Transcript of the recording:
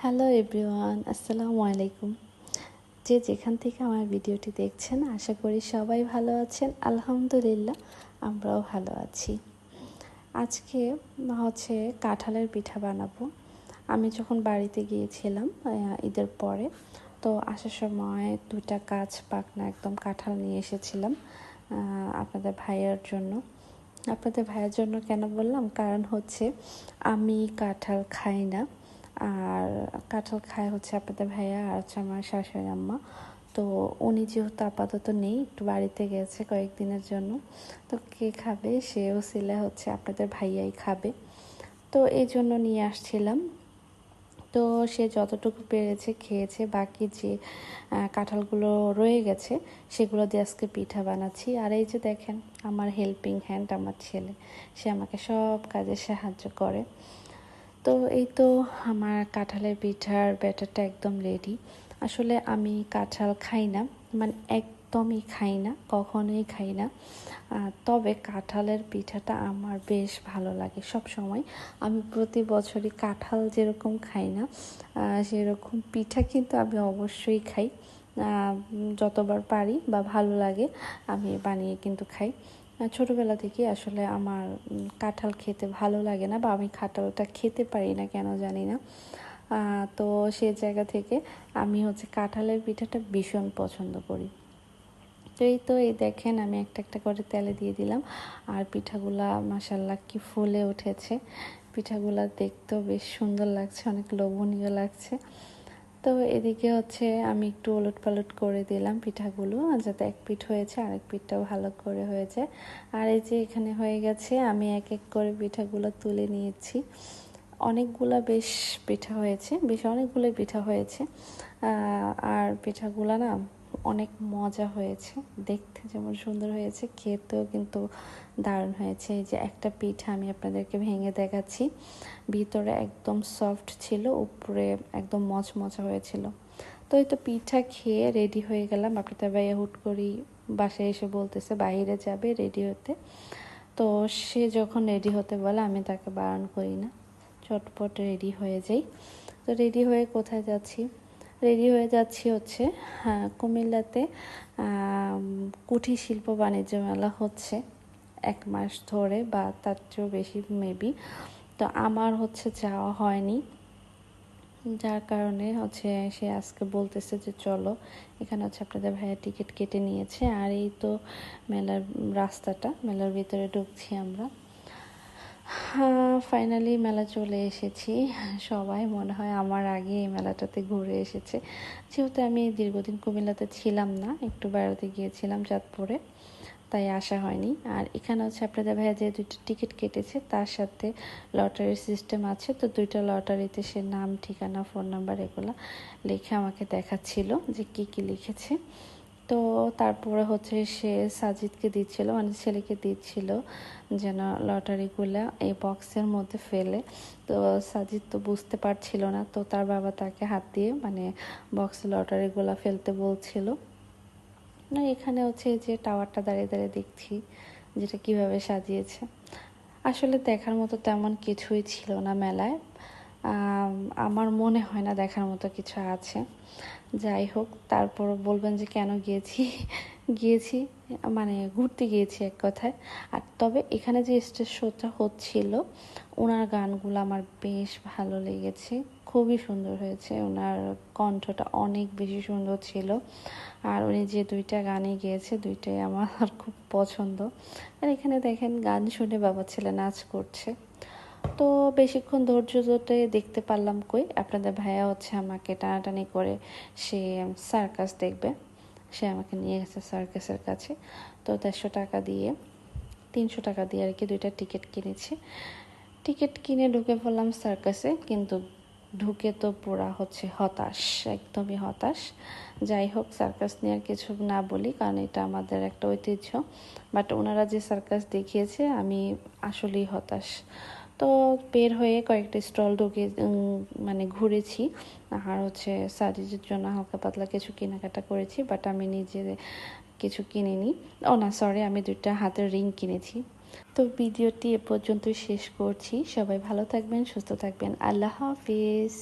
Hello everyone, আসসালামু আলাইকুম। যে যেখান থেকে আমার ভিডিওটি দেখছেন, আশা করি সবাই ভালো আছেন। আলহামদুলিল্লাহ, আমরাও ভালো আছি। আজকে কাঁঠালের পিঠা বানাবো। আমি যখন বাড়িতে গিয়েছিলাম ঈদের পরে, তো আসার সময় 2টা কাঁচ পাকনা একদম কাঁঠাল নিয়ে এসেছিলাম আপনাদের ভাইয়ার জন্য। আপনাদের ভাইয়ের জন্য কেন বললাম, কারণ আমি কাঁঠাল খাই না। আর কাঁঠাল খায় আপনাদের ভাইয়া আর আমার শাশুড়ি আম্মা। তো উনি যেহেতু আপাতত নেই, একটু বাড়িতে গেছে কয়েকদিনের জন্য, তো কে খাবে, সেও ছিলে আপনাদের ভাইয়াই খাবে। তো এই জন্য নিয়ে আসছিলাম। তো সে যতটুকু পেরেছে খেয়েছে, বাকি যে কাঁঠালগুলো রয়ে গেছে সেগুলো দিয়ে আজকে পিঠা বানাচ্ছি। আর এই যে দেখেন, আমার হেল্পিং হ্যান্ড আমার ছেলে, সে আমাকে সব কাজে সাহায্য করে। তো এই তো আমার কাঁঠালের পিঠার ব্যাটারটা একদম রেডি। আসলে আমি কাঁঠাল খাই না, মানে একদমই খাই না, কখনোই খাই না। তবে কাঁঠালের পিঠাটা আমার বেশ ভালো লাগে সব সময়। আমি প্রতি বছরই কাঁঠাল যেরকম খাই না, সেরকম পিঠা কিন্তু আমি অবশ্যই খাই। যতবার পারি বা ভালো লাগে আমি বানিয়ে কিন্তু খাই। ছোটোবেলা থেকে আসলে আমার কাঁঠাল খেতে ভালো লাগে না, বা আমি কাঁঠালটা খেতে পারি না কেন জানি না। তো সেই জায়গা থেকে আমি কাঁঠালের পিঠাটা ভীষণ পছন্দ করি। তো এই দেখেন, আমি একটা একটা করে তেলে দিয়ে দিলাম। আর পিঠাগুলা মাশাল্লাহ কি ফুলে উঠেছে। পিঠাগুলা দেখতেও বেশ সুন্দর লাগছে, অনেক লোভনীয় লাগছে। তো এদিকে আমি একটু ওলট পালট করে দিলাম পিঠাগুলো, যাতে এক পিঠ হয়েছে আরেক পিঠটাও ভালো করে হয়েছে। আর এই যে এখানে হয়ে গেছে, আমি এক এক করে পিঠাগুলো তুলে নিয়েছি। অনেকগুলা বেশ পিঠা হয়েছে, বেশ অনেকগুলোই পিঠা হয়েছে। আর পিঠাগুলো না অনেক মজা হয়েছে, দেখতে যেমন সুন্দর হয়েছে, খেতেও কিন্তু দারুণ হয়েছে। এই যে একটা পিঠা আমি আপনাদেরকে ভেঙে দেখাচ্ছি, ভিতরে একদম সফট ছিল, উপরে একদম মচমচা হয়েছিল। তো এই তো পিঠা খেয়ে রেডি হয়ে গেলাম। আপনাদের ভাইয়া হুট করেই বাসায় এসে বলতেছে বাইরে যাবে রেডি হতে। তো সে যখন রেডি হতে বলে আমি তাকে বারণ করি না, চটপট রেডি হয়ে যাই। তো রেডি হয়ে কোথায় যাচ্ছি? রেডি হয়ে যাচ্ছি কুমিল্লাতে কুঠির শিল্প বাণিজ্য মেলা হচ্ছে 1 মাস ধরে, বা তার চেয়েও বেশি মেবি। তো আমার যাওয়া হয়নি, যার কারণে সে আজকে বলতেছে যে চলো। এখানে আপনাদের ভাইয়া টিকিট কেটে নিয়েছে। আর এই তো মেলার রাস্তাটা, মেলার ভিতরে ঢুকছি আমরা। ফাইনালি মেলা চলে এসেছি। সবাই মনে হয় আমার আগে এই মেলাটাতে ঘুরে এসেছে, যেহেতু আমি দীর্ঘদিন কুমিল্লাতে ছিলাম না, একটু বেড়াতে গিয়েছিলাম চাঁদপুরে, তাই আসা হয়নি। আর এখানে আপনাদের ভাইয়া যে 2টা টিকিট কেটেছে, তার সাথে লটারির সিস্টেম আছে। তো 2টা লটারিতে সে নাম, ঠিকানা, ফোন নাম্বার এগুলো লিখে আমাকে দেখাচ্ছিল যে কী কী লিখেছে। তো তারপরে সে সাজিদকে দিচ্ছিল, মানে ছেলেকে দিচ্ছিল যেন লটারিগুলা এই বক্সের মধ্যে ফেলে। তো সাজিদ তো বুঝতে পারছিল না, তো তার বাবা তাকে হাত দিয়ে মানে বক্সে লটারিগুলা ফেলতে বলছিল। না, এখানে এই যে টাওয়ারটা দাঁড়িয়ে দাঁড়িয়ে দেখছি যেটা কিভাবে সাজিয়েছে। আসলে দেখার মতো তেমন কিছুই ছিল না মেলায়। আমার মনে হয় না দেখার মতো কিছু আছে। যাই হোক, তারপর বলবেন যে কেন গিয়েছি। গিয়েছি মানে ঘুরতে গিয়েছি এক কথায়। আর তবে এখানে যে স্টেজ শোটা হচ্ছিল, ওনার গানগুলো আমার বেশ ভালো লেগেছে, খুবই সুন্দর হয়েছে। ওনার কণ্ঠটা অনেক বেশি সুন্দর ছিল। আর উনি যে 2টা গানে গেয়েছে, 2টাই আমার খুব পছন্দ। আর এখানে দেখেন, গান শুনে বাবা ছেলে নাচ করছে। তো বেশিক্ষণ ধৈর্য ধরে দেখতে পারলাম কই। আপনাদের ভাইয়া আমাকে টানাটানি করে সে সার্কাস দেখবে, সে আমাকে নিয়ে গেছে সার্কাসের কাছে। তো 150 টাকা দিয়ে, 300 টাকা দিয়ে আর কি 2টা টিকিট কিনেছি। টিকিট কিনে ঢুকে পড়লাম সার্কাসে, কিন্তু ঢুকে তো পুরা হতাশ, একদমই হতাশ। যাই হোক, সার্কাস নিয়ে আর কিছু না বলি, কারণ এটা আমাদের একটা ঐতিহ্য। বাট ওনারা যে সার্কাস দেখিয়েছে, আমি আসলেই হতাশ। তো বের হয়ে কয়েকটা স্টল ঢুকে মানে ঘুরেছি। আর সাজিদের জন্য হালকা পাতলা কিছু কেনাকাটা করেছি, বাট আমি নিজে কিছু কিনিনি। ও না, সরি, আমি 2টা হাতের রিং কিনেছি। তো ভিডিওটি এ পর্যন্তই শেষ করছি। সবাই ভালো থাকবেন, সুস্থ থাকবেন। আল্লাহ হাফিজ।